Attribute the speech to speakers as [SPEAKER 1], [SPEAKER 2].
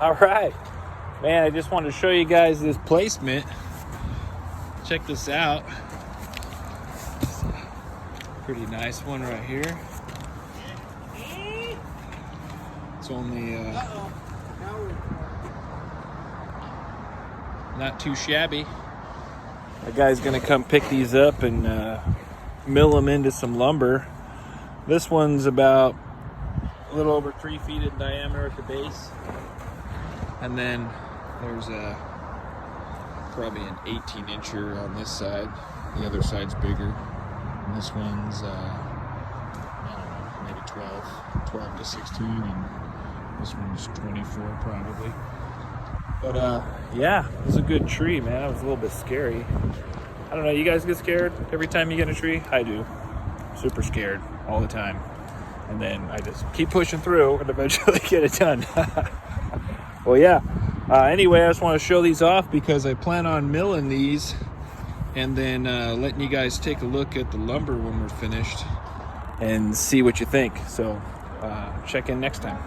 [SPEAKER 1] All right, man, I just wanted to show you guys this placement. Check this out. Pretty nice one right here. It's only not too shabby. The guy's gonna come pick these up and mill them into some lumber. This one's about a little over 3 feet in diameter at the base, and then there's probably an 18-incher on this side. The other side's bigger, and this one's I don't know, maybe 12 to 16, and this one's 24 probably. But yeah, it was a good tree, man. It was a little bit scary. I don't know, you guys get scared every time you get in a tree? I do. Super scared all the time. And then I just keep pushing through and eventually get it done. Well, yeah. Anyway, I just want to show these off because I plan on milling these and then letting you guys take a look at the lumber when we're finished and see what you think. So check in next time.